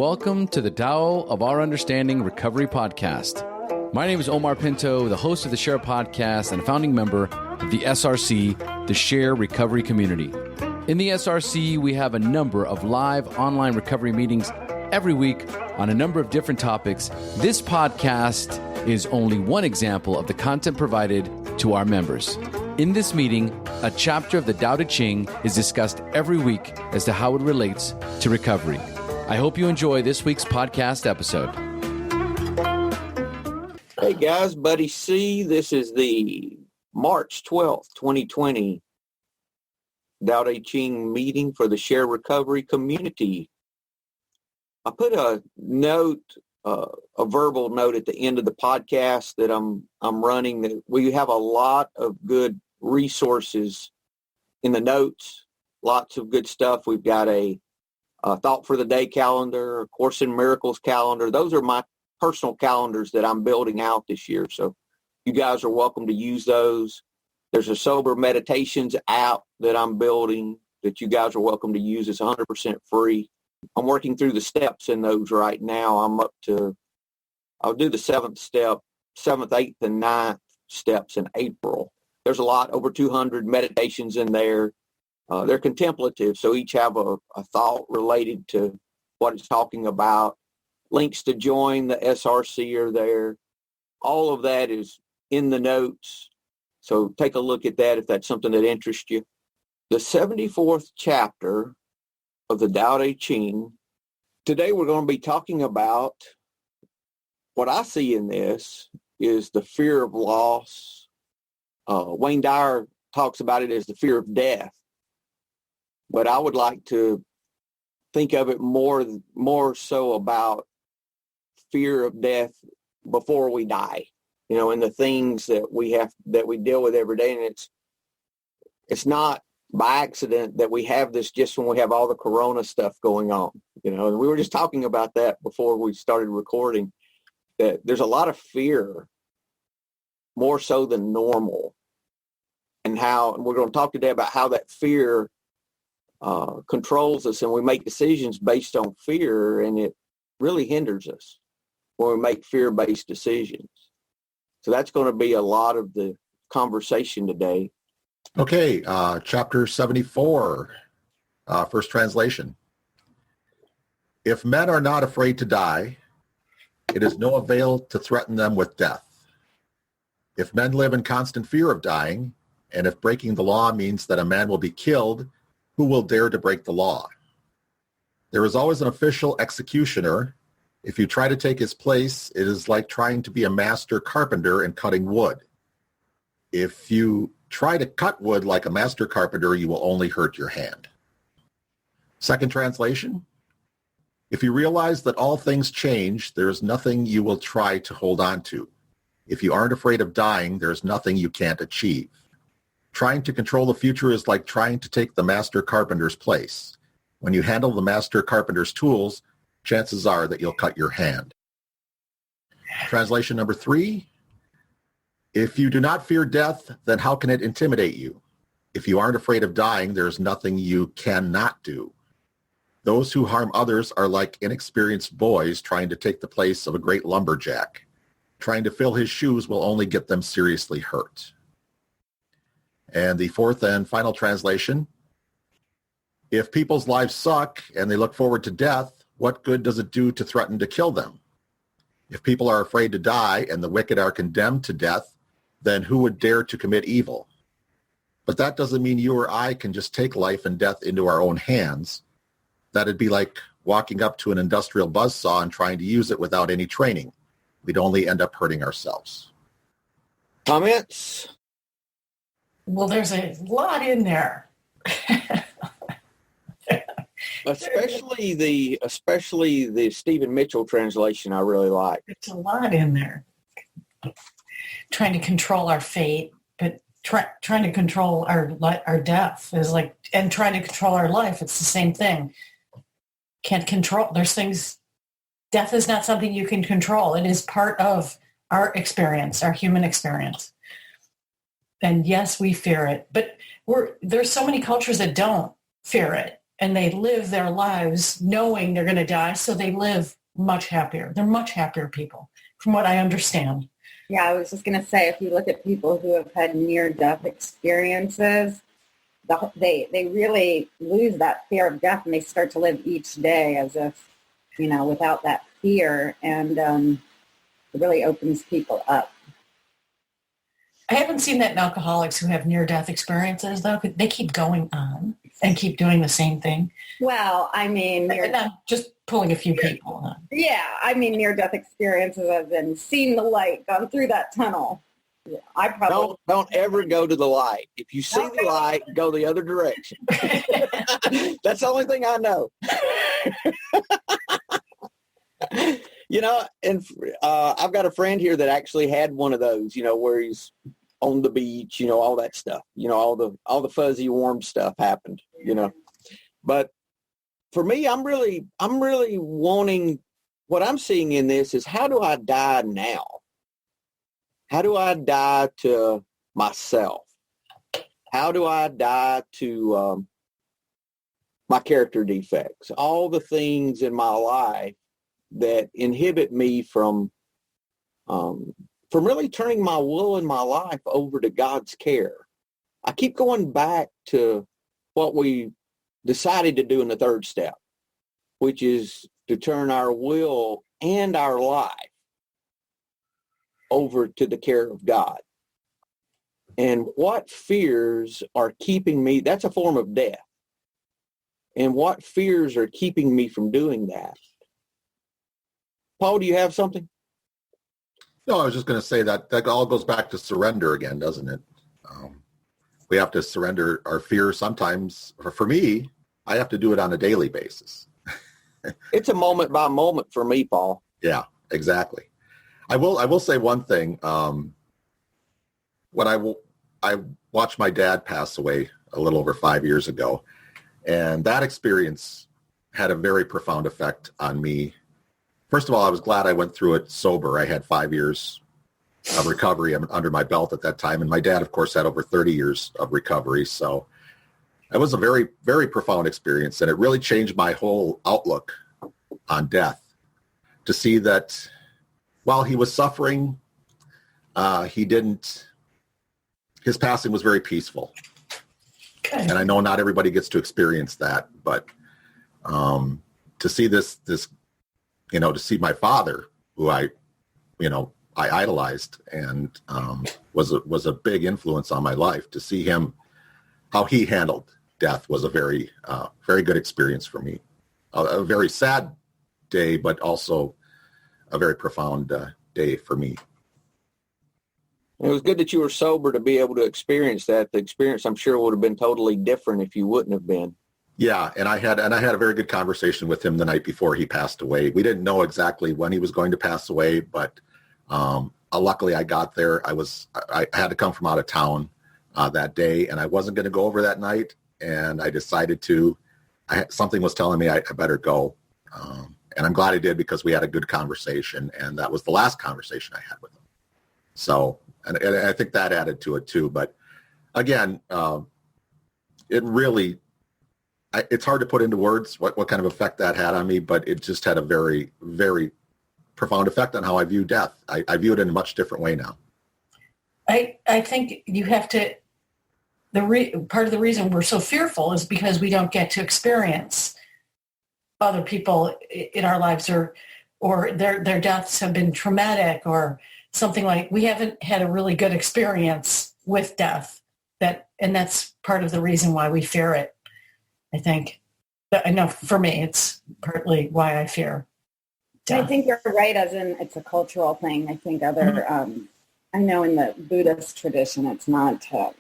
welcome to the Tao of Our Understanding Recovery Podcast. My name is Omar Pinto, the host of the Share Podcast and a founding member of the SRC, the Share Recovery Community. In the SRC, we have a number of live online recovery meetings every week on a number of different topics. This podcast is only one example of the content provided to our members. In this meeting, a chapter of the Tao Te Ching is discussed every week as to how it relates to recovery. I hope you enjoy this week's podcast episode. Hey guys, Buddy C. This is the March 12th, 2020 Tao Te Ching meeting for the Share Recovery Community. I put a note, a verbal note at the end of the podcast that I'm running, that we have a lot of good resources in the notes, lots of good stuff. We've got a Thought for the Day calendar, a Course in Miracles calendar. Those are my personal calendars that I'm building out this year. So you guys are welcome to use those. There's a Sober Meditations app that I'm building that you guys are welcome to use. It's 100% free. I'm working through the steps in those right now. I'll do the 7th step, 7th, 8th, and 9th steps in April. There's a lot, over 200 meditations in there. They're contemplative, so each have a thought related to what it's talking about. Links to join the SRC are there. All of that is in the notes, so take a look at that if that's something that interests you. The 74th chapter of the Tao Te Ching. Today we're going to be talking about what I see in this is the fear of loss. Wayne Dyer talks about it as the fear of death, but I would like to think of it more so about fear of death before we die, and the things that we deal with every day. And it's not by accident that we have this just when we have all the corona stuff going on, and we were just talking about that before we started recording, that there's a lot of fear, more so than normal, and we're going to talk today about how that fear controls us, and we make decisions based on fear, and it really hinders us when we make fear-based decisions. So that's going to be a lot of the conversation today. Okay, chapter 74, first translation. If men are not afraid to die, it is no avail to threaten them with death. If men live in constant fear of dying, and if breaking the law means that a man will be killed, who will dare to break the law? There is always an official executioner. If you try to take his place, it is like trying to be a master carpenter and cutting wood. If you try to cut wood like a master carpenter, you will only hurt your hand. Second translation. If you realize that all things change, there is nothing you will try to hold on to. If you aren't afraid of dying, there is nothing you can't achieve. Trying to control the future is like trying to take the master carpenter's place. When you handle the master carpenter's tools, chances are that you'll cut your hand. Translation number 3. If you do not fear death, then how can it intimidate you? If you aren't afraid of dying, there is nothing you cannot do. Those who harm others are like inexperienced boys trying to take the place of a great lumberjack. Trying to fill his shoes will only get them seriously hurt. And the fourth and final translation. If people's lives suck and they look forward to death, what good does it do to threaten to kill them? If people are afraid to die and the wicked are condemned to death, then who would dare to commit evil? But that doesn't mean you or I can just take life and death into our own hands. That'd be like walking up to an industrial buzzsaw and trying to use it without any training. We'd only end up hurting ourselves. Comments? Well, there's a lot in there. especially the Stephen Mitchell translation I really like. It's a lot in there. Trying to control our fate, but trying to control our death is like, and trying to control our life, it's the same thing. Can't control, there's things, death is not something you can control. It is part of our experience, our human experience. And yes, we fear it, but there's so many cultures that don't fear it. and they live their lives knowing they're going to die, so they live much happier. They're much happier people, from what I understand. Yeah, I was just going to say, if you look at people who have had near-death experiences, they really lose that fear of death, and they start to live each day as if, without that fear, and it really opens people up. I haven't seen that in alcoholics who have near-death experiences, though. They keep going on and keep doing the same thing. Well, I mean, just pulling a few people. Yeah, I mean, near-death experiences have been seen the light, gone through that tunnel. Yeah, I probably don't ever go to the light. If you see the light, go the other direction. That's the only thing I know. And I've got a friend here that actually had one of those, where he's on the beach, all that stuff, all the fuzzy warm stuff happened, But for me, I'm really wanting, what I'm seeing in this is, how do I die now? How do I die to myself? How do I die to my character defects? All the things in my life that inhibit me from really turning my will and my life over to God's care. I keep going back to what we decided to do in the third step, which is to turn our will and our life over to the care of God. And what fears are keeping me, that's a form of death. And what fears are keeping me from doing that? Paul, do you have something? No, I was just going to say that all goes back to surrender again, doesn't it? We have to surrender our fear sometimes. For me, I have to do it on a daily basis. It's a moment by moment for me, Paul. Yeah, exactly. I will say one thing. When I watched my dad pass away a little over 5 years ago, and that experience had a very profound effect on me. First of all, I was glad I went through it sober. I had 5 years of recovery under my belt at that time. And my dad, of course, had over 30 years of recovery. So it was a very, very profound experience. And it really changed my whole outlook on death, to see that while he was suffering, his passing was very peaceful. Okay. And I know not everybody gets to experience that, but to see this, to see my father, who I idolized and was a big influence on my life, to see him, how he handled death, was a very, very good experience for me. A very sad day, but also a very profound day for me. It was good that you were sober to be able to experience that. The experience, I'm sure, would have been totally different if you wouldn't have been. Yeah, and I had a very good conversation with him the night before he passed away. We didn't know exactly when he was going to pass away, but luckily I got there. I had to come from out of town that day, and I wasn't going to go over that night, and I decided to. Something was telling me I better go, and I'm glad I did, because we had a good conversation, and that was the last conversation I had with him. So, and I think that added to it too. But again, it really. It's hard to put into words what kind of effect that had on me, but it just had a very, very profound effect on how I view death. I view it in a much different way now. I think you have to, part of the reason we're so fearful is because we don't get to experience other people in our lives, or their deaths have been traumatic, or something like, we haven't had a really good experience with death, and that's part of the reason why we fear it. I think. I know for me, it's partly why I fear death. I think you're right, as in it's a cultural thing. I think I know in the Buddhist tradition, it's not, I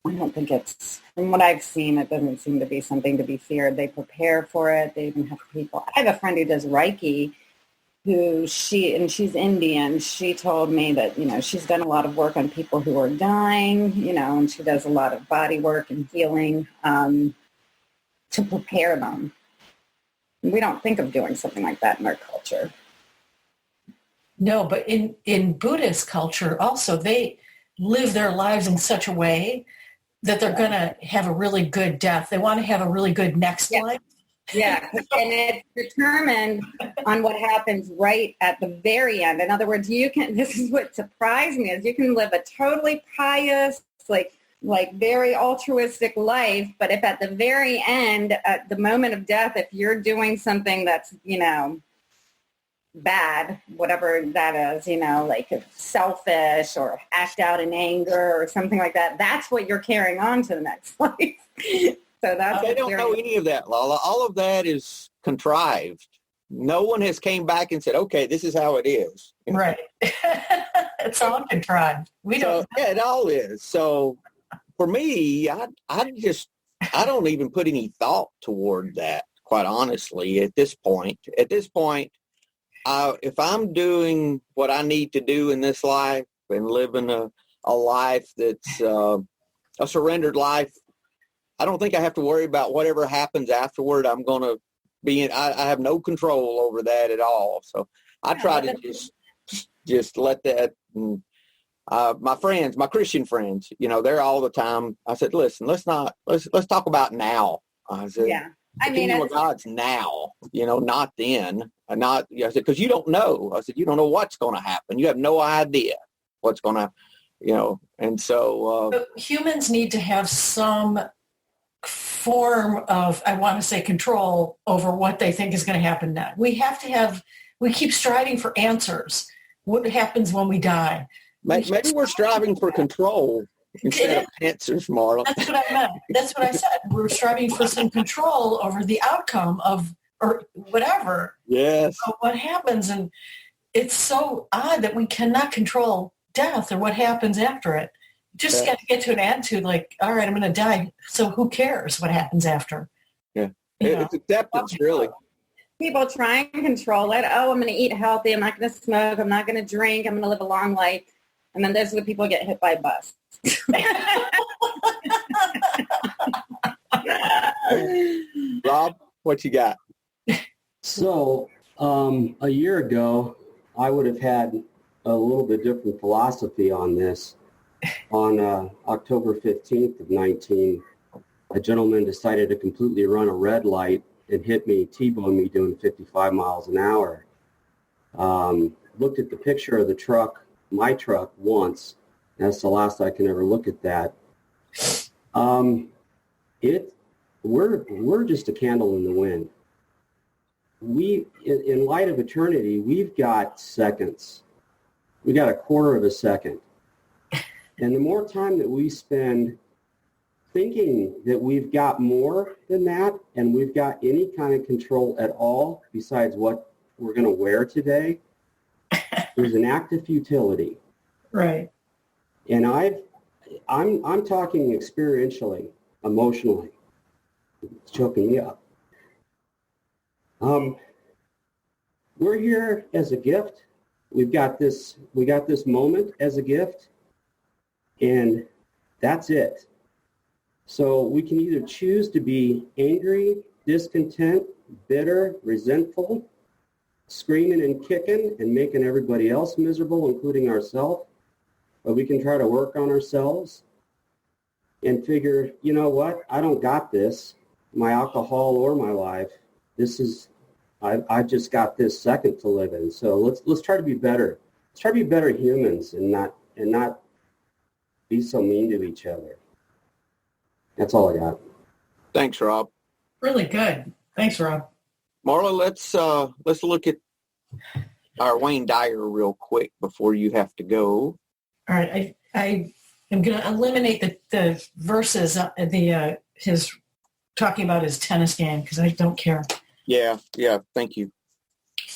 don't think it's, from what I've seen, it doesn't seem to be something to be feared. They prepare for it. They even have people. I have a friend who does Reiki, she's Indian. She told me that, she's done a lot of work on people who are dying, and she does a lot of body work and healing, to prepare them. We don't think of doing something like that in our culture. No, but in Buddhist culture also, they live their lives in such a way that they're going to have a really good death. They want to have a really good next life. Yeah, and it's determined on what happens right at the very end. In other words, this is what surprised me, is you can live a totally pious, like very altruistic life, but if at the very end, at the moment of death, if you're doing something that's, bad, whatever that is, like selfish or act out in anger or something like that, that's what you're carrying on to the next life. So that's they don't know any of that, Lala. All of that is contrived. No one has came back and said, okay, this is how it is. Right. It's all contrived. Yeah, it all is. So for me, I don't even put any thought toward that, quite honestly, at this point. At this point, if I'm doing what I need to do in this life and living a life that's a surrendered life, I don't think I have to worry about whatever happens afterward. I'm going to be in, I have no control over that at all. So I try to just let that, my friends, my Christian friends, they're all the time. I said, listen, let's talk about now. I said, the kingdom of God's now, not then. I said, because you don't know. I said, you don't know what's going to happen. You have no idea what's going to, and so. Humans need to have some form of, I want to say, control over what they think is going to happen next. We keep striving for answers. What happens when we die? Maybe we're striving for control instead of answers, Marla. That's what I meant. That's what I said. We're striving for some control over the outcome of, or whatever. Yes. So what happens, and it's so odd that we cannot control death or what happens after it. Just got to get to an attitude like, all right, I'm going to die, so who cares what happens after? Yeah. It's acceptance, really. People try and control it. Oh, I'm going to eat healthy. I'm not going to smoke. I'm not going to drink. I'm going to live a long life. And then those are the people who get hit by a bus. Rob, what you got? So a year ago, I would have had a little bit different philosophy on this. On October 15th of 19, a gentleman decided to completely run a red light and hit me, T-boned me doing 55 miles an hour. Looked at the picture of the truck, my truck, once. That's the last I can ever look at that. We're just a candle in the wind. In light of eternity, we've got seconds. We got a quarter of a second. And the more time that we spend thinking that we've got more than that and we've got any kind of control at all besides what we're going to wear today, there's an act of futility. Right. And I'm talking experientially, emotionally. It's choking me up. We're here as a gift. We got this moment as a gift. And that's it. So we can either choose to be angry, discontent, bitter, resentful, screaming and kicking and making everybody else miserable, including ourselves. Or we can try to work on ourselves and figure, you know what? I don't got this, my alcohol or my life. I just got this second to live in. So let's try to be better. Let's try to be better humans and not be so mean to each other. That's all I got. Thanks, Rob. Really good. Thanks, Rob. Marla, let's look at our Wayne Dyer real quick before you have to go. All right. I am going to eliminate the verses, his talking about his tennis game, because I don't care. Yeah. Thank you.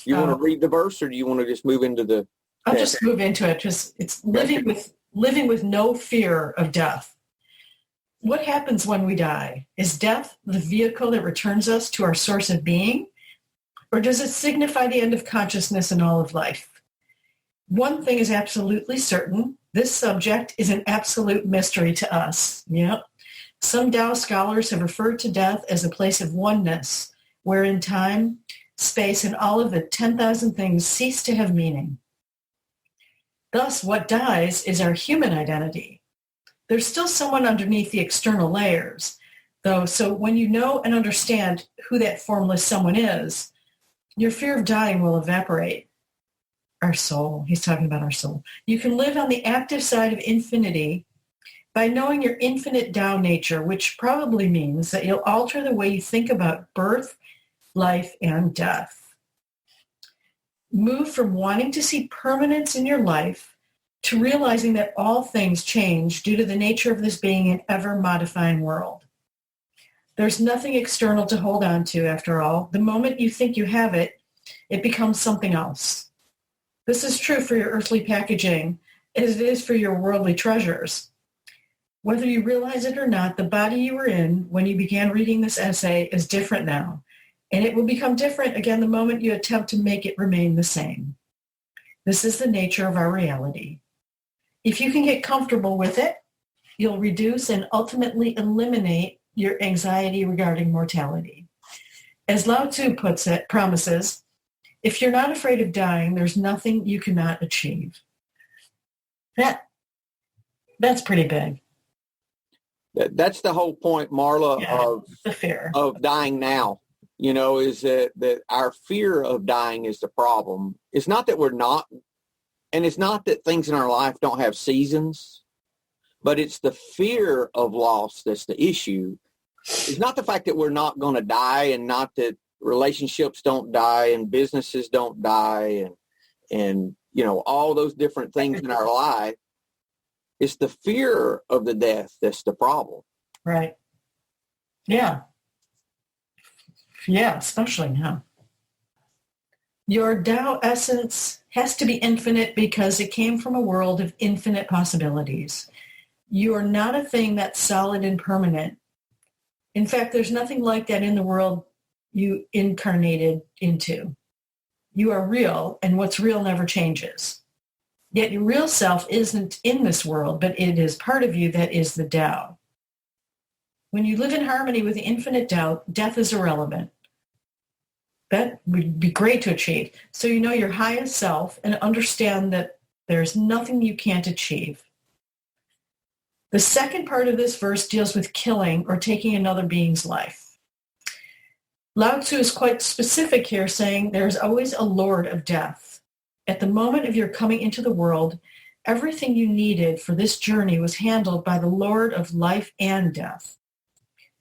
You want to read the verse, or do you want to just move into the? I'll just move into it. It's living with no fear of death. What happens when we die? Is death the vehicle that returns us to our source of being? Or does it signify the end of consciousness and all of life? One thing is absolutely certain. This subject is an absolute mystery to us. Yep. Some Tao scholars have referred to death as a place of oneness, wherein time, space, and all of the 10,000 things cease to have meaning. Thus, what dies is our human identity. there's still someone underneath the external layers, though. So when you know and understand who that formless someone is, your fear of dying will evaporate. Our soul, he's talking about our soul. You can live on the active side of infinity by knowing your infinite Tao nature, which probably means that you'll alter the way you think about birth, life, and death. Move from wanting to see permanence in your life to realizing that all things change due to the nature of this being an ever-modifying world. There's nothing external to hold on to, after all. The moment you think you have it, it becomes something else. This is true for your earthly packaging as it is for your worldly treasures. Whether you realize it or not, the body you were in when you began reading this essay is different now, and it will become different again the moment you attempt to make it remain the same. This is the nature of our reality. If you can get comfortable with it, you'll reduce and ultimately eliminate your anxiety regarding mortality. As Lao Tzu promises, if you're not afraid of dying, there's nothing you cannot achieve. That's pretty big. That's the whole point, Marla, of the fear of dying now. Is that our fear of dying is the problem. It's not that we're not, and it's not that things in our life don't have seasons, but it's the fear of loss that's the issue. It's not the fact that we're not going to die, and not that relationships don't die and businesses don't die and all those different things in our life. It's the fear of the death that's the problem. Right. Yeah. Yeah, especially now. Your Tao essence has to be infinite because it came from a world of infinite possibilities. You are not a thing that's solid and permanent. In fact, there's nothing like that in the world you incarnated into. You are real, and what's real never changes. Yet your real self isn't in this world, but it is part of you that is the Tao. When you live in harmony with the infinite Tao, death is irrelevant. That would be great to achieve. So you know your highest self and understand that there's nothing you can't achieve. The second part of this verse deals with killing or taking another being's life. Lao Tzu is quite specific here, saying there's always a Lord of death. At the moment of your coming into the world, everything you needed for this journey was handled by the Lord of life and death.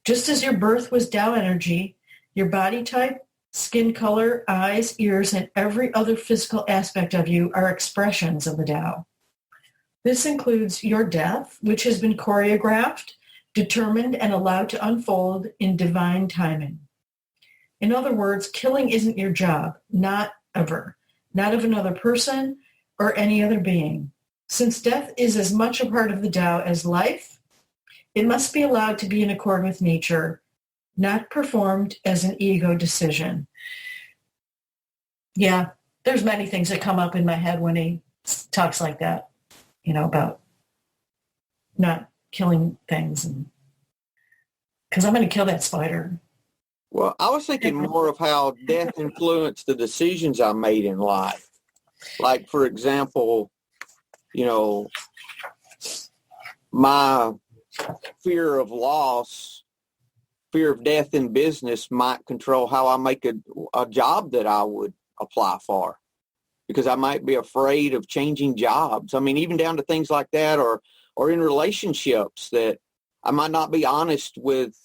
Just as your birth was Tao energy, your body type, skin color, eyes, ears, and every other physical aspect of you are expressions of the Tao. This includes your death, which has been choreographed, determined, and allowed to unfold in divine timing. In other words, killing isn't your job, not ever, not of another person or any other being. Since death is as much a part of the Tao as life, it must be allowed to be in accord with nature, not performed as an ego decision. Yeah, there's many things that come up in my head when he talks like that, about not killing things. Because I'm going to kill that spider. Well, I was thinking more of how death influenced the decisions I made in life. Like, for example, my fear of loss, fear of death in business might control how I make a job that I would apply for, because I might be afraid of changing jobs. I mean, even down to things like that, or in relationships that I might not be honest with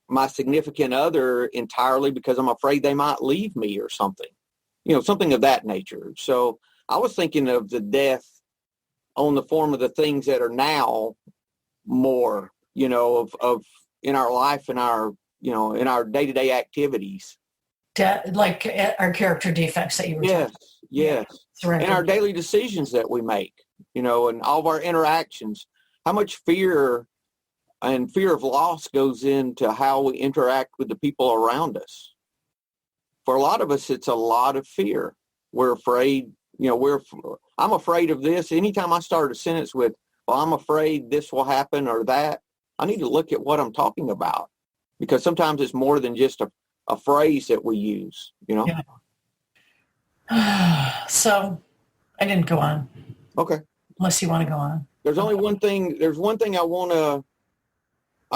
my significant other entirely because I'm afraid they might leave me or something, something of that nature. So I was thinking of the death on the form of the things that are now more, of in our life and our, in our day-to-day activities. Like our character defects that you were talking about. Yes. Right. And our daily decisions that we make, and all of our interactions, how much fear and fear of loss goes into how we interact with the people around us. For a lot of us, it's a lot of fear. We're afraid, I'm afraid of this. Anytime I start a sentence with, well, I'm afraid this will happen or that, I need to look at what I'm talking about, because sometimes it's more than just a phrase that we use, Yeah. So I didn't go on. Okay. Unless you want to go on. there's only one thing. There's one thing I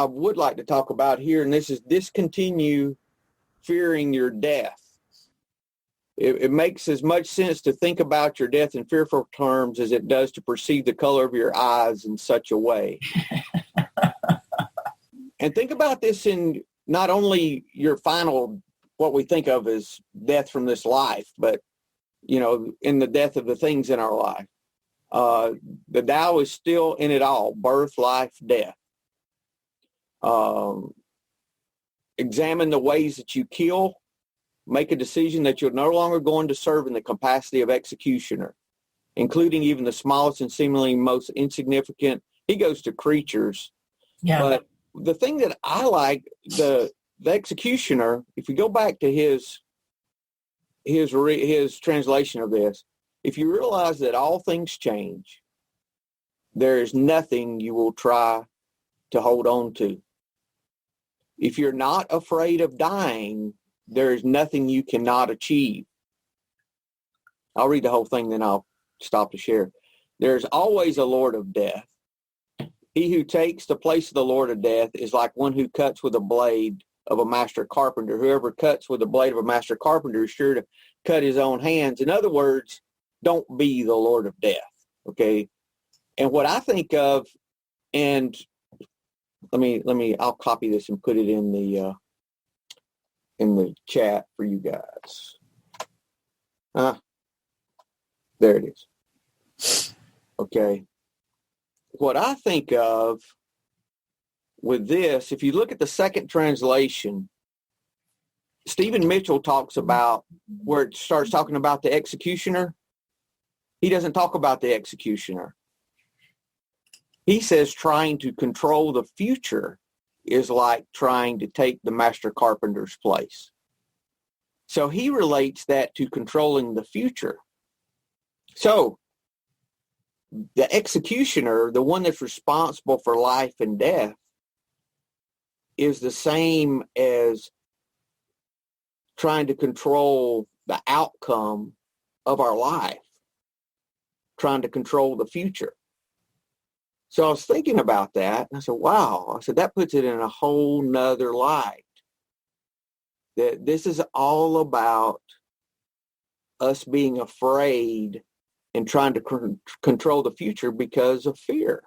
would like to talk about here, and this is discontinue fearing your death. It makes as much sense to think about your death in fearful terms as it does to perceive the color of your eyes in such a way. And think about this in not only your final, what we think of as death from this life, but, in the death of the things in our life. The Tao is still in it all: birth, life, death. Examine the ways that you kill. Make a decision that you're no longer going to serve in the capacity of executioner, including even the smallest and seemingly most insignificant. He goes to creatures. Yeah. But the thing that I like, the executioner, if you go back to his translation of this, if you realize that all things change, there is nothing you will try to hold on to. If you're not afraid of dying, there is nothing you cannot achieve. I'll read the whole thing, then I'll stop to share. There's always a Lord of death. He who takes the place of the Lord of death is like one who cuts with a blade of a master carpenter. Whoever cuts with the blade of a master carpenter is sure to cut his own hands. In other words, don't be the Lord of death, okay? And what I think of, and I'll copy this and put it in the chat for you guys. There it is. Okay. What I think of with this, if you look at the second translation, Stephen Mitchell talks about where it starts talking about the executioner. He doesn't talk about the executioner. He says trying to control the future is like trying to take the master carpenter's place. So he relates that to controlling the future. So the executioner, the one that's responsible for life and death, is the same as trying to control the outcome of our life, trying to control the future. So I was thinking about that, and I said, wow. I said, that puts it in a whole nother light. That this is all about us being afraid and trying to control the future because of fear.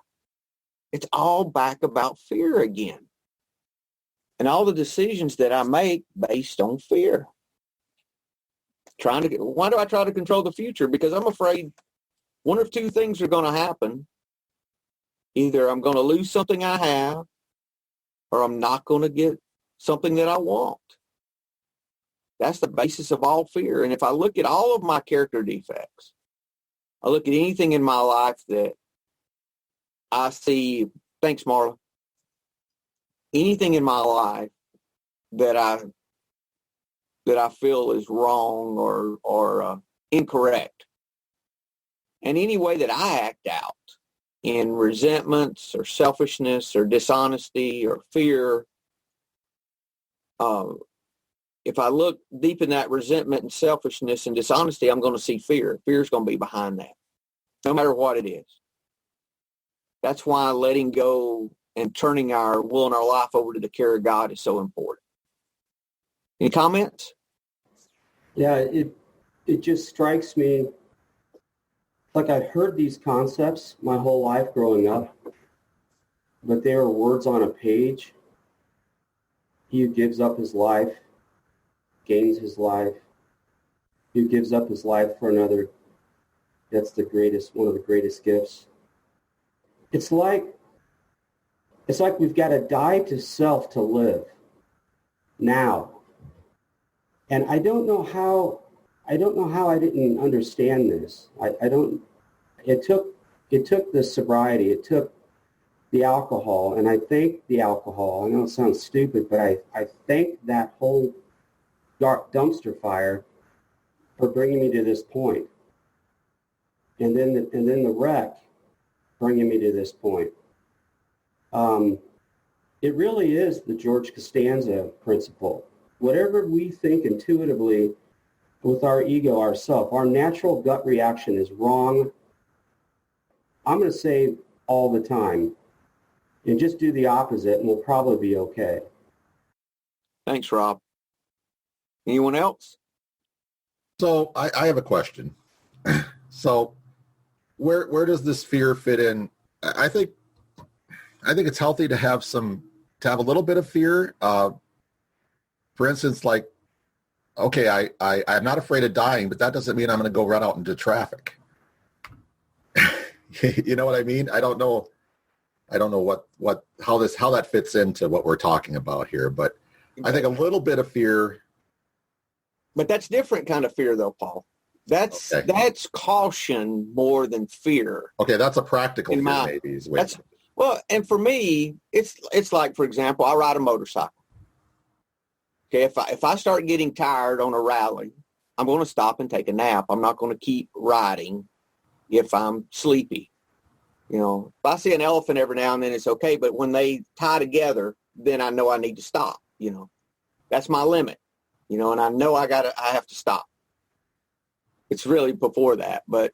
It's all back about fear again. And all the decisions that I make based on fear. Why do I try to control the future? Because I'm afraid one of two things are going to happen. Either I'm going to lose something I have, or I'm not going to get something that I want. That's the basis of all fear. And if I look at all of my character defects, I look at anything in my life that I see, thanks, Marla, anything in my life that I feel is wrong or incorrect, and any way that I act out in resentments or selfishness or dishonesty or fear, if I look deep in that resentment and selfishness and dishonesty, I'm going to see fear. Fear is going to be behind that, no matter what it is. That's why letting go and turning our will and our life over to the care of God is so important. Any comments? Yeah, it just strikes me like I'd heard these concepts my whole life growing up, but they were words on a page. He who gives up his life gains his life. He who gives up his life for another, that's one of the greatest gifts. It's like we've got to die to self to live now. And I don't know how I didn't understand this. It took the sobriety, it took the alcohol, and I thank the alcohol. I know it sounds stupid, but I thank that whole dark dumpster fire for bringing me to this point. And then the wreck bringing me to this point. It really is the George Costanza principle. Whatever we think intuitively with our ego, ourself, our natural gut reaction is wrong. I'm going to say all the time. And just do the opposite and we'll probably be okay. Thanks, Rob. Anyone else? So I have a question. So where does this fear fit in? I think it's healthy to have a little bit of fear. For instance, like, okay, I'm not afraid of dying, but that doesn't mean I'm going to go run out into traffic. You know what I mean? I don't know how that fits into what we're talking about here, but I think a little bit of fear. But that's different kind of fear, though, Paul. That's caution more than fear. Okay, that's a practical fear, maybe. And for me, it's like, for example, I ride a motorcycle. Okay, if I start getting tired on a rally, I'm going to stop and take a nap. I'm not going to keep riding if I'm sleepy. You know, if I see an elephant every now and then, it's okay. But when they tie together, then I know I need to stop. You know, that's my limit. You know, and I know I have to stop. It's really before that. But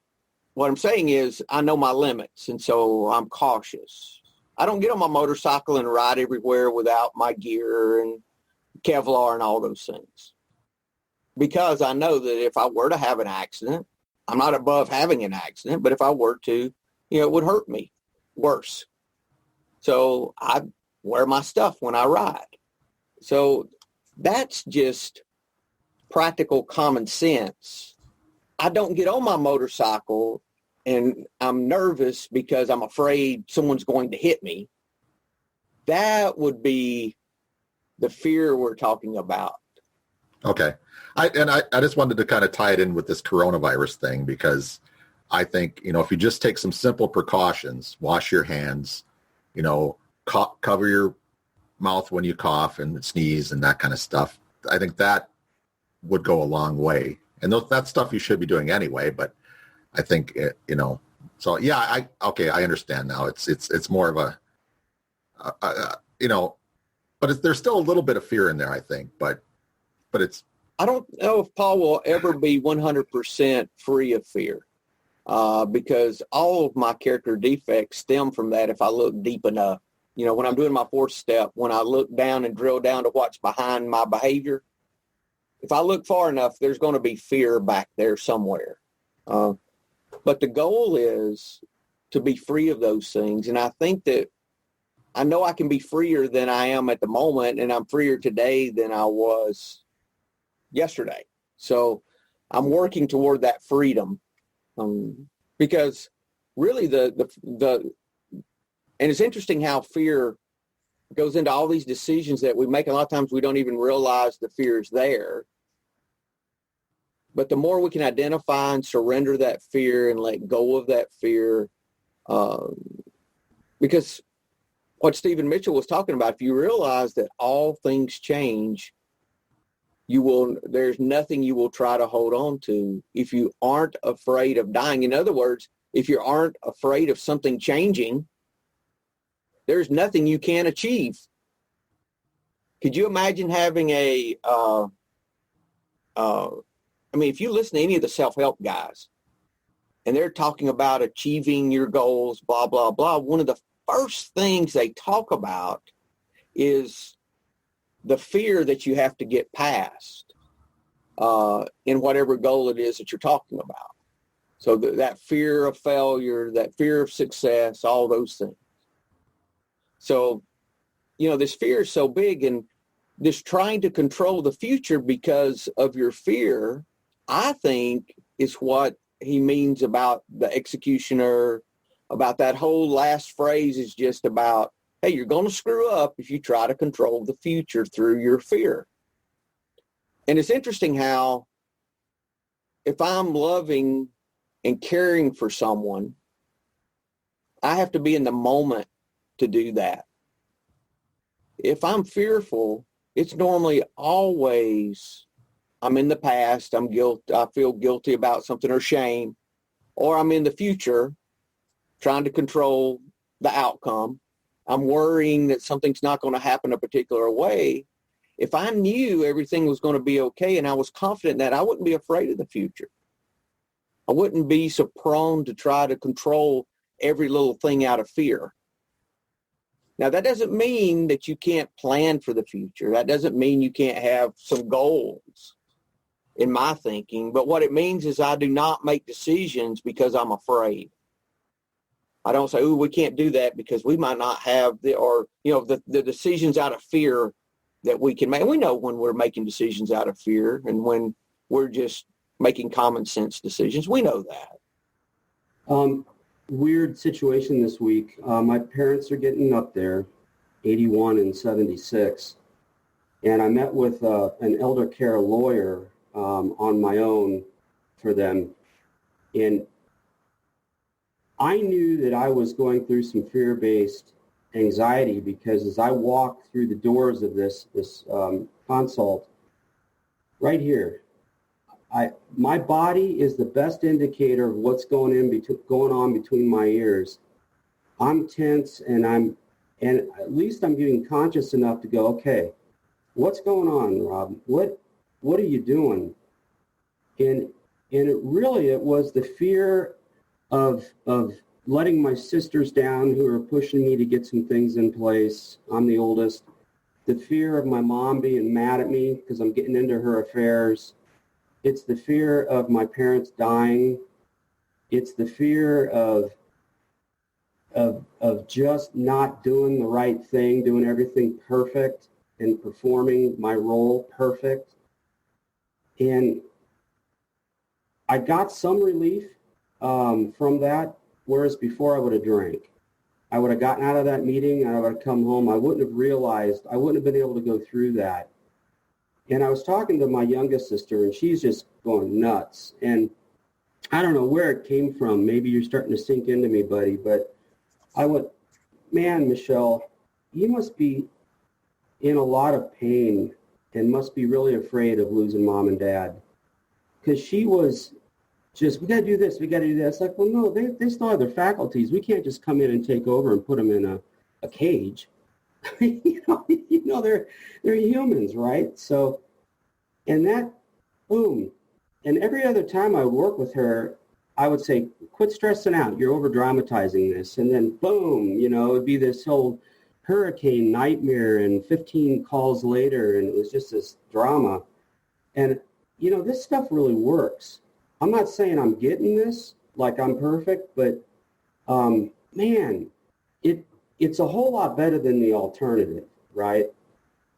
what I'm saying is I know my limits, and so I'm cautious. I don't get on my motorcycle and ride everywhere without my gear and Kevlar and all those things, because I know that if I were to have an accident, I'm not above having an accident, but if I were to, you know, it would hurt me worse. So I wear my stuff when I ride. So that's just practical common sense. I don't get on my motorcycle and I'm nervous because I'm afraid someone's going to hit me. That would be the fear we're talking about. Okay. I just wanted to kind of tie it in with this coronavirus thing, because I think, you know, if you just take some simple precautions, wash your hands, you know, cover your mouth when you cough and sneeze and that kind of stuff, I think that would go a long way. And that stuff you should be doing anyway, but I think, you know, so yeah, I understand now. It's more of a you know, but there's still a little bit of fear in there, I think, but it's. I don't know if Paul will ever be 100% free of fear, because all of my character defects stem from that if I look deep enough. You know, when I'm doing my fourth step, when I look down and drill down to what's behind my behavior, if I look far enough, there's going to be fear back there somewhere. But the goal is to be free of those things. And I think that I know I can be freer than I am at the moment, and I'm freer today than I was yesterday. So I'm working toward that freedom, because really and it's interesting how fear goes into all these decisions that we make. A lot of times we don't even realize the fear is there. But the more we can identify and surrender that fear and let go of that fear, because what Stephen Mitchell was talking about, if you realize that all things change, there's nothing you will try to hold on to if you aren't afraid of dying. In other words, if you aren't afraid of something changing, there's nothing you can achieve. Could you imagine having if you listen to any of the self-help guys and they're talking about achieving your goals, blah, blah, blah, one of the first things they talk about is the fear that you have to get past in whatever goal it is that you're talking about. So that fear of failure, that fear of success, all those things. So, you know, this fear is so big, and this trying to control the future because of your fear, I think, is what he means about the executioner. About that whole last phrase is just about, hey, you're going to screw up if you try to control the future through your fear. And it's interesting how if I'm loving and caring for someone, I have to be in the moment to do that. If I'm fearful, it's normally always I'm in the past, I feel guilty about something or shame, or I'm in the future trying to control the outcome. I'm worrying that something's not going to happen a particular way. If I knew everything was going to be okay and I was confident that, I wouldn't be afraid of the future. I wouldn't be so prone to try to control every little thing out of fear. Now, that doesn't mean that you can't plan for the future. That doesn't mean you can't have some goals in my thinking. But what it means is I do not make decisions because I'm afraid. I don't say, we can't do that because we might not have the decisions out of fear that we can make. And we know when we're making decisions out of fear and when we're just making common sense decisions. We know that. Weird situation this week. My parents are getting up there, 81 and 76. And I met with an elder care lawyer on my own for them. And I knew that I was going through some fear-based anxiety because as I walked through the doors of this consult, right here, my body is the best indicator of what's going on between my ears. I'm tense, and at least I'm getting conscious enough to go, okay, what's going on, Rob? What are you doing? And it was the fear of letting my sisters down who are pushing me to get some things in place. I'm the oldest. The fear of my mom being mad at me because I'm getting into her affairs. It's the fear of my parents dying. It's the fear of just not doing the right thing, doing everything perfect and performing my role perfect. And I got some relief from that, whereas before I would have drank. I would have gotten out of that meeting and I would have come home. I wouldn't have realized, I wouldn't have been able to go through that. And I was talking to my youngest sister, and she's just going nuts. And I don't know where it came from. Maybe you're starting to sink into me, buddy. But I went, man, Michelle, you must be in a lot of pain and must be really afraid of losing mom and dad. Because she was just, we got to do this, we got to do that. It's like, well, no, they still have their faculties. We can't just come in and take over and put them in a cage. you know, they're humans, right? So, and that, boom. And every other time I would work with her, I would say, quit stressing out. You're over dramatizing this. And then boom, it would be this whole hurricane nightmare and 15 calls later. And it was just this drama. And, this stuff really works. I'm not saying I'm getting this like I'm perfect, but man, it's a whole lot better than the alternative, right?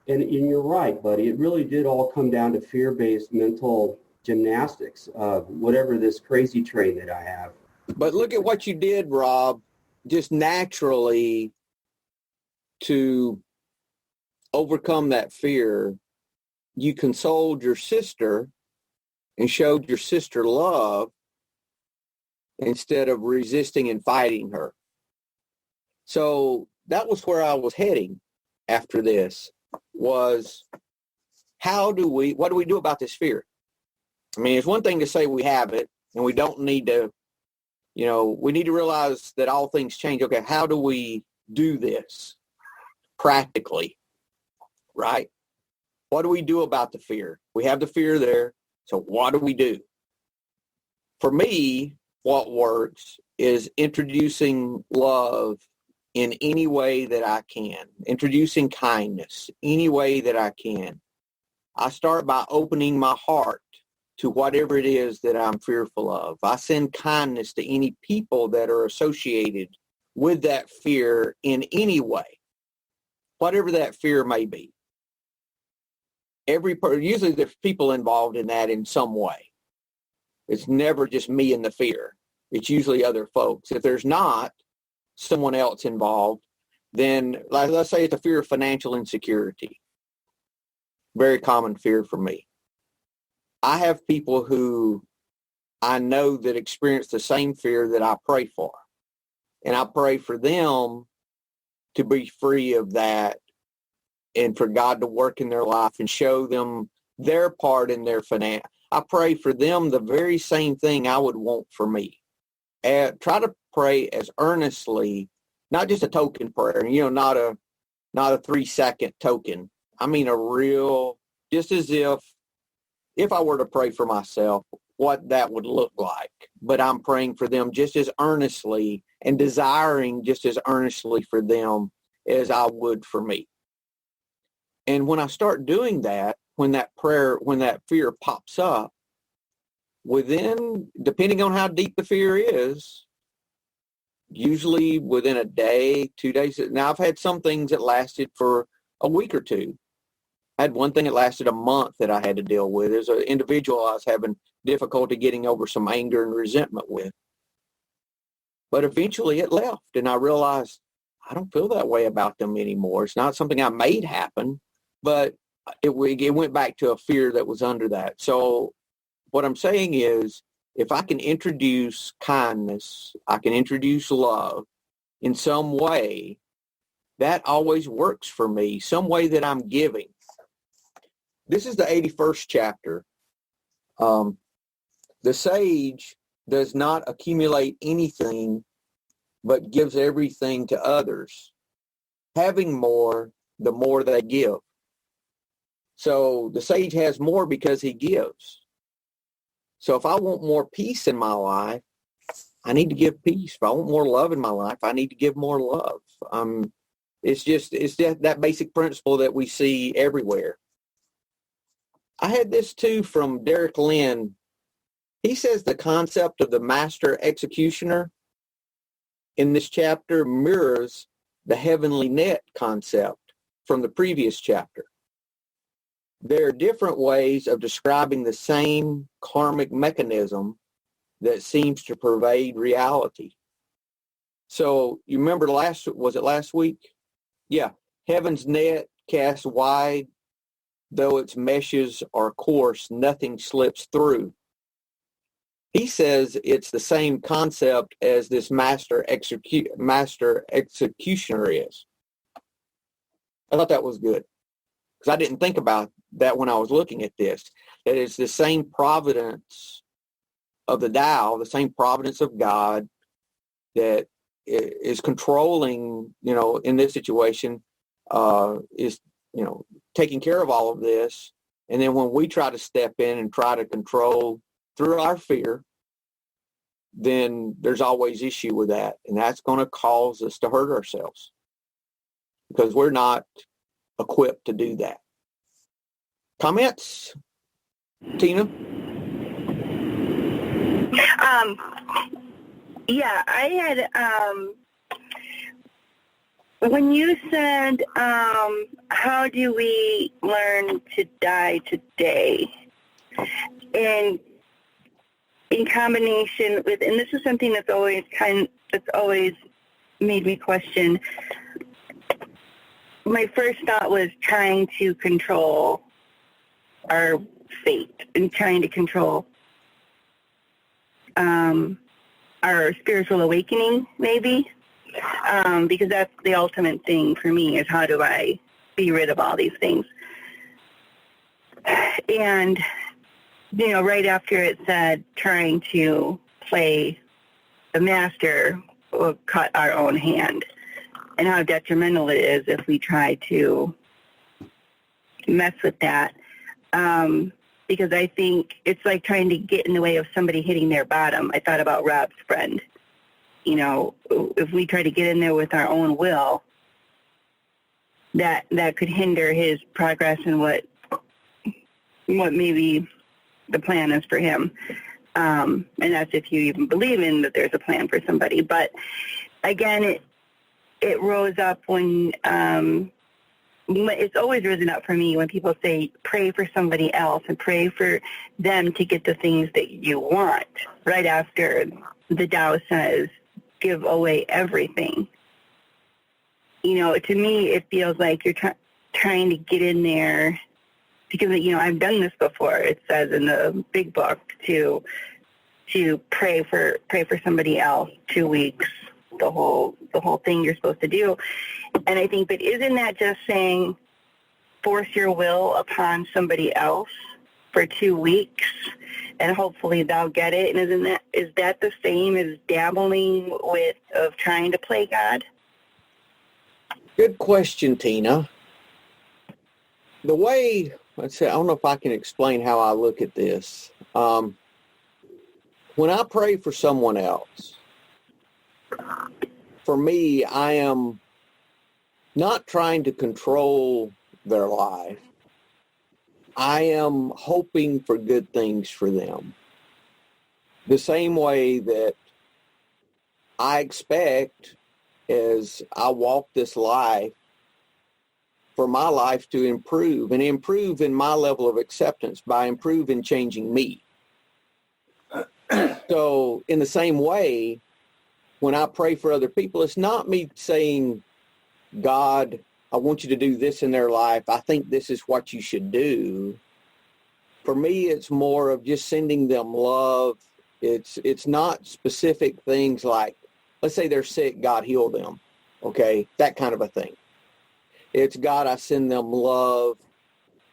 And you're right, buddy. It really did all come down to fear-based mental gymnastics of whatever this crazy train that I have. But look at what you did, Rob, just naturally to overcome that fear. You consoled your sister and showed your sister love instead of resisting and fighting her. So that was where I was heading after this, was what do we do about this fear? I mean, it's one thing to say we have it and we don't need to, we need to realize that all things change. Okay, how do we do this practically, right? What do we do about the fear? We have the fear there, so what do we do? For me, what works is introducing love in any way that I can, introducing kindness any way that I can. I start by opening my heart to whatever it is that I'm fearful of. I send kindness to any people that are associated with that fear in any way, whatever that fear may be. Usually there's people involved in that in some way. It's never just me and the fear. It's usually other folks. If there's not someone else involved, then let's say it's a fear of financial insecurity. Very common fear for me. I have people who I know that experience the same fear that I pray for. And I pray for them to be free of that and for God to work in their life and show them their part in their finance. I pray for them the very same thing I would want for me. And try to pray as earnestly, not just a token prayer, not a 3-second token. I mean a real, just as if I were to pray for myself, what that would look like. But I'm praying for them just as earnestly and desiring just as earnestly for them as I would for me. And when I start doing that, when that fear pops up, depending on how deep the fear is, usually within a day, 2 days. Now, I've had some things that lasted for a week or two. I had one thing that lasted a month that I had to deal with. There's an individual I was having difficulty getting over some anger and resentment with. But eventually it left, and I realized I don't feel that way about them anymore. It's not something I made happen, but it went back to a fear that was under that. So what I'm saying is, if I can introduce kindness, I can introduce love in some way, that always works for me, some way that I'm giving. This is the 81st chapter. The sage does not accumulate anything, but gives everything to others. Having more, the more they give. So the sage has more because he gives. So if I want more peace in my life, I need to give peace. If I want more love in my life, I need to give more love. It's that basic principle that we see everywhere. I had this too from Derek Lynn. He says the concept of the master executioner in this chapter mirrors the heavenly net concept from the previous chapter. There are different ways of describing the same karmic mechanism that seems to pervade reality. So you remember was it last week? Yeah. Heaven's net casts wide, though its meshes are coarse, nothing slips through. He says it's the same concept as this master executioner is. I thought that was good, because I didn't think about that when I was looking at this. That it's the same providence of the Tao, the same providence of God that is controlling, in this situation, is, taking care of all of this. And then when we try to step in and try to control through our fear, then there's always issue with that. And that's going to cause us to hurt ourselves, because we're not equipped to do that. Comments, Tina? Yeah, I had, when you said, how do we learn to die today? And in combination with, and this is something that's always made me question. My first thought was trying to control our fate and trying to control our spiritual awakening, maybe, because that's the ultimate thing for me, is how do I be rid of all these things. And right after it said trying to play the master will cut our own hand, and how detrimental it is if we try to mess with that. Because I think it's like trying to get in the way of somebody hitting their bottom. I thought about Rob's friend. If we try to get in there with our own will, that could hinder his progress and what maybe the plan is for him. And that's if you even believe in that there's a plan for somebody. But again, it rose up when it's always risen up for me when people say pray for somebody else and pray for them to get the things that you want, right after the Tao says give away everything. To me it feels like you're trying to get in there, because I've done this before. It says in the big book to pray for somebody else, 2 weeks, the whole thing you're supposed to do. And I think, but isn't that just saying force your will upon somebody else for 2 weeks and hopefully they'll get it? And is that the same as dabbling of trying to play God? Good question, Tina. The way, I don't know if I can explain how I look at this. When I pray for someone else, for me, I am not trying to control their life. I am hoping for good things for them. The same way that I expect as I walk this life for my life to improve, and improve in my level of acceptance by improving changing me. So in the same way, when I pray for other people, it's not me saying, God, I want you to do this in their life. I think this is what you should do. For me, it's more of just sending them love. It's not specific things like, let's say they're sick, God heal them. Okay, that kind of a thing. It's God, I send them love.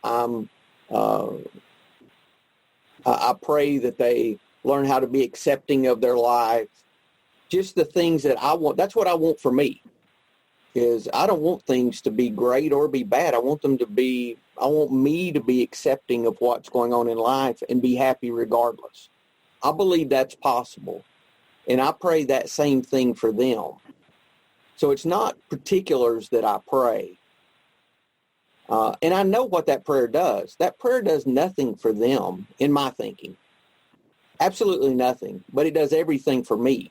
I pray that they learn how to be accepting of their life. Just the things that I want. That's what I want for me. Is I don't want things to be great or be bad. I want me to be accepting of what's going on in life and be happy regardless. I believe that's possible. And I pray that same thing for them. So it's not particulars that I pray. And I know what that prayer does. That prayer does nothing for them, in my thinking. Absolutely nothing. But it does everything for me.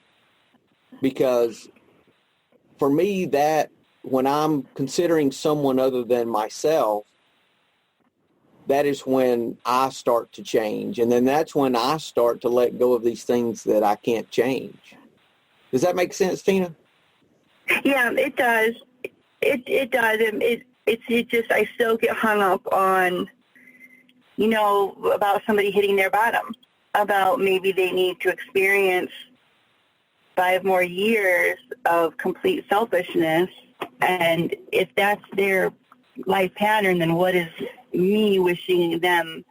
Because for me, that when I'm considering someone other than myself, that is when I start to change. And then that's when I start to let go of these things that I can't change. Does that make sense, Tina? Yeah, it does. It does. And it's just, I still get hung up on, about somebody hitting their bottom, about maybe they need to experience 5 more years of complete selfishness. And if that's their life pattern, then what is me wishing them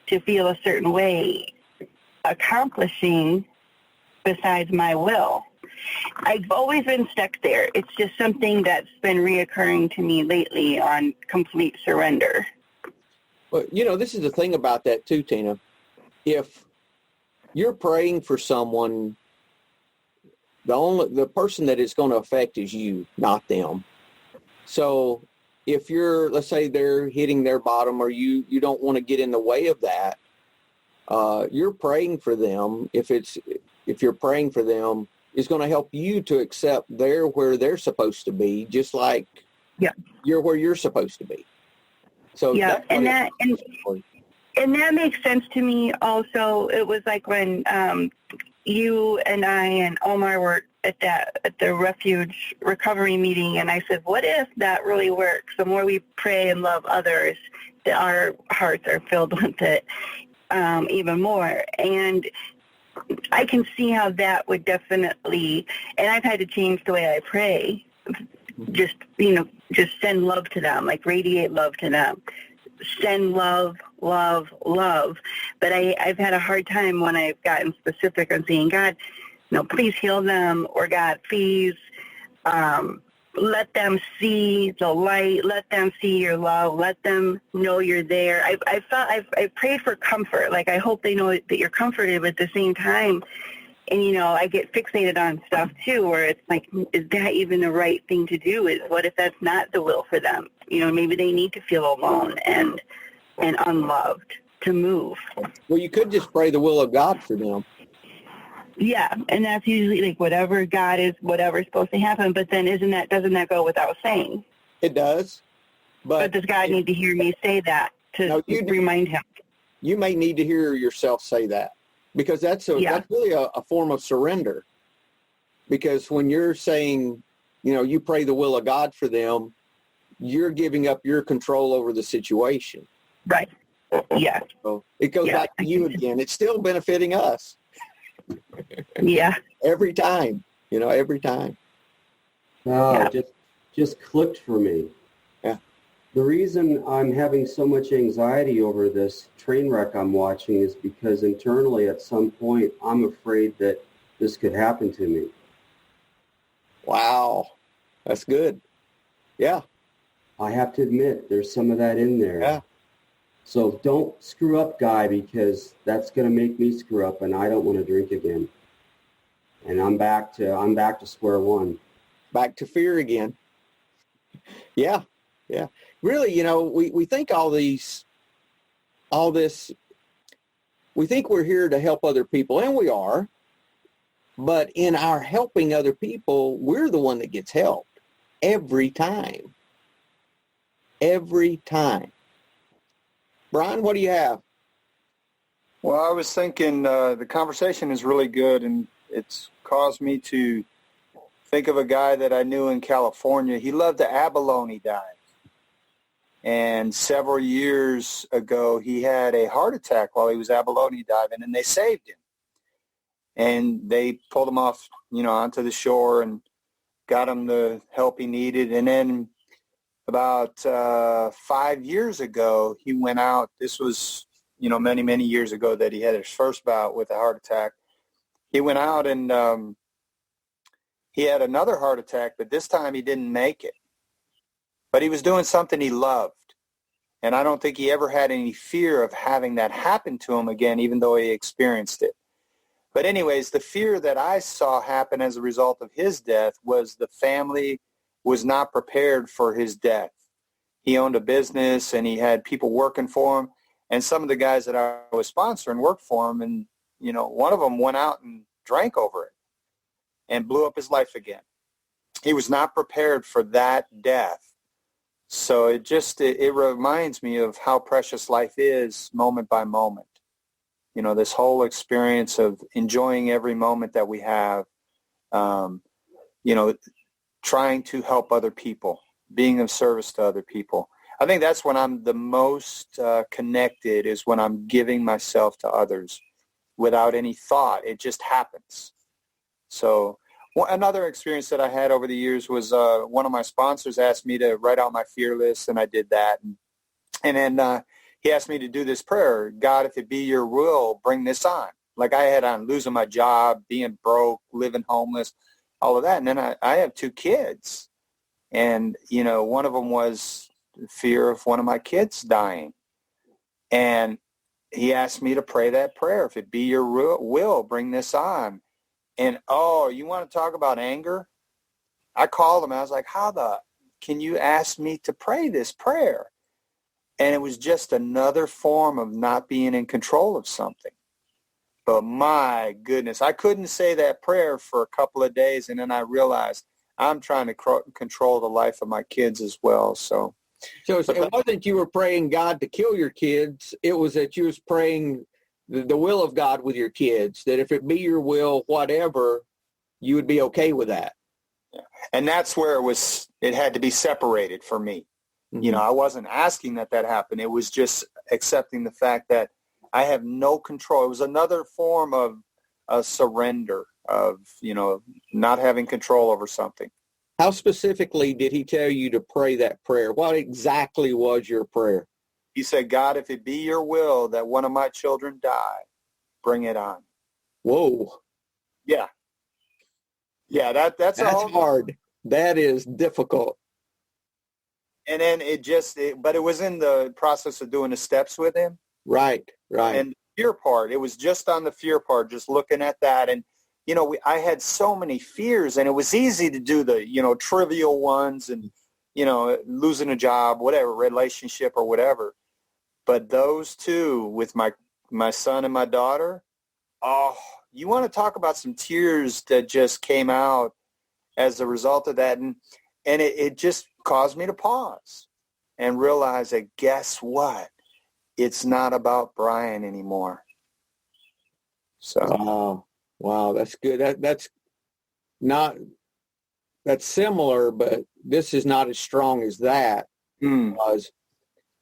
to feel a certain way accomplishing besides my will? I've always been stuck there. It's just something that's been reoccurring to me lately on complete surrender. Well, this is the thing about that too, Tina. If you're praying for someone, the person that it's going to affect is you, not them. So if let's say they're hitting their bottom, or you don't want to get in the way of that, you're praying for them. If you're praying for them, it's going to help you to accept where they're supposed to be, just like you're where you're supposed to be. So and that makes sense to me. Also, it was like when you and I and Omar were at the refuge recovery meeting, and I said, what if that really works? The more we pray and love others, our hearts are filled with it even more. And I can see how that would definitely, and I've had to change the way I pray, just send love to them, like radiate love to them. Send love, love, love. But I've had a hard time when I've gotten specific on saying, God, please heal them, or God, please let them see the light, let them see your love, let them know you're there. I prayed for comfort, like I hope they know that you're comforted, but at the same time, and I get fixated on stuff too, where it's like, is that even the right thing to do? What if that's not the will for them? Maybe they need to feel alone and unloved to move. Well, you could just pray the will of God for them. Yeah, and that's usually like whatever God is, whatever's supposed to happen. But then doesn't that go without saying? It does. But does God need to hear me say that to remind him? You may need to hear yourself say that, because that's really a form of surrender. Because when you're saying, you pray the will of God for them, you're giving up your control over the situation. Right. Yeah. So it goes back to you again. It's still benefiting us. Yeah. Every time, every time. It just clicked for me. Yeah. The reason I'm having so much anxiety over this train wreck I'm watching is because internally at some point I'm afraid that this could happen to me. Wow. That's good. Yeah. I have to admit there's some of that in there. Yeah. So don't screw up, Guy, because that's going to make me screw up, and I don't want to drink again. and I'm back to square one. Back to fear again. Yeah. Really, we think we think we're here to help other people, and we are. But in our helping other people, we're the one that gets helped every time. Every time. Brian, what do you have? Well, I was thinking the conversation is really good, and it's caused me to think of a guy that I knew in California. He loved to abalone dive. And several years ago, he had a heart attack while he was abalone diving, and they saved him. And they pulled him off, onto the shore and got him the help he needed. And then about 5 years ago, he went out. This was, many, many years ago that he had his first bout with a heart attack. He went out and he had another heart attack, but this time he didn't make it. But he was doing something he loved. And I don't think he ever had any fear of having that happen to him again, even though he experienced it. But anyways, the fear that I saw happen as a result of his death was the family was not prepared for his death. He owned a business and he had people working for him. And some of the guys that I was sponsoring worked for him. And, one of them went out and drank over it and blew up his life again. He was not prepared for that death. So it reminds me of how precious life is moment by moment. This whole experience of enjoying every moment that we have, trying to help other people, being of service to other people. I think that's when I'm the most connected, is when I'm giving myself to others without any thought. It just happens. So another experience that I had over the years was one of my sponsors asked me to write out my fear list, and I did that. And then he asked me to do this prayer: God, if it be your will, bring this on. Like I had on losing my job, being broke, living homeless, all of that. And then I have 2 kids. And, one of them was fear of one of my kids dying. And he asked me to pray that prayer: if it be your will, bring this on. And, you want to talk about anger? I called him. I was like, can you ask me to pray this prayer? And it was just another form of not being in control of something. But my goodness, I couldn't say that prayer for a couple of days. And then I realized I'm trying to control the life of my kids as well. So it wasn't you were praying God to kill your kids. It was that you was praying the will of God with your kids, that if it be your will, whatever, you would be okay with that. Yeah. And that's where it had to be separated for me. Mm-hmm. I wasn't asking that happen. It was just accepting the fact that I have no control. It was another form of a surrender, of, not having control over something. How specifically did he tell you to pray that prayer? What exactly was your prayer? He said, God, if it be your will that one of my children die, bring it on. Whoa. Yeah. Yeah, that's hard. That is difficult. And then but it was in the process of doing the steps with him. Right. And the fear part, it was just on the fear part, just looking at that. And, I had so many fears, and it was easy to do the, trivial ones and, losing a job, whatever, relationship or whatever. But those two with my son and my daughter, you want to talk about some tears that just came out as a result of that. And it just caused me to pause and realize that, guess what? It's not about Brian anymore. So, wow, that's good. That's similar, but this is not as strong as that.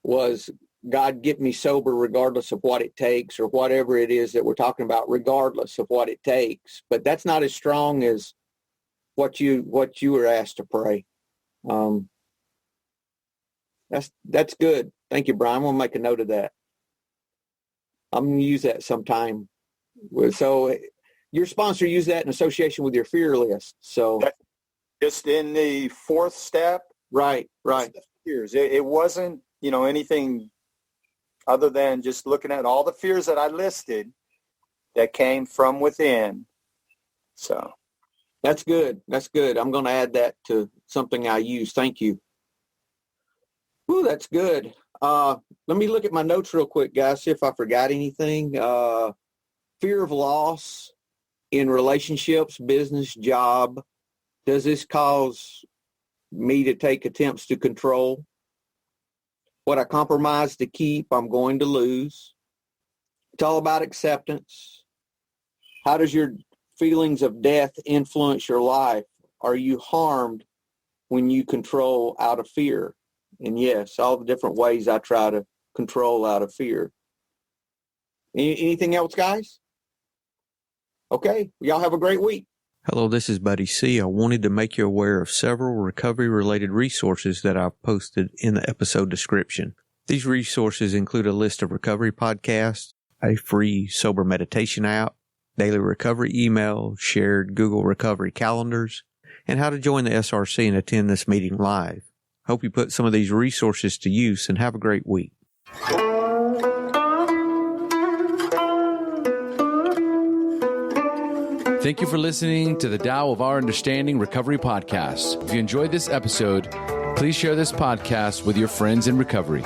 Was God get me sober regardless of what it takes, or whatever it is that we're talking about, regardless of what it takes. But that's not as strong as what you were asked to pray. That's good. Thank you, Brian. We'll make a note of that. I'm going to use that sometime. So your sponsor used that in association with your fear list. So just in the 4th step. Right. Fears. It wasn't, anything other than just looking at all the fears that I listed that came from within, So that's good. That's good. I'm going to add that to something I use. Thank you. Ooh, that's good. Let me look at my notes real quick, guys, see if I forgot anything. Fear of loss in relationships, business, job. Does this cause me to take attempts to control? What I compromise to keep, I'm going to lose. It's all about acceptance. How does your feelings of death influence your life? Are you harmed when you control out of fear? And yes, all the different ways I try to control out of fear. Anything else, guys? Okay, y'all have a great week. Hello, this is Buddy C. I wanted to make you aware of several recovery-related resources that I've posted in the episode description. These resources include a list of recovery podcasts, a free sober meditation app, daily recovery email, shared Google recovery calendars, and how to join the SRC and attend this meeting live. Hope you put some of these resources to use and have a great week. Thank you for listening to the Tao of Our Understanding Recovery Podcast. If you enjoyed this episode, please share this podcast with your friends in recovery.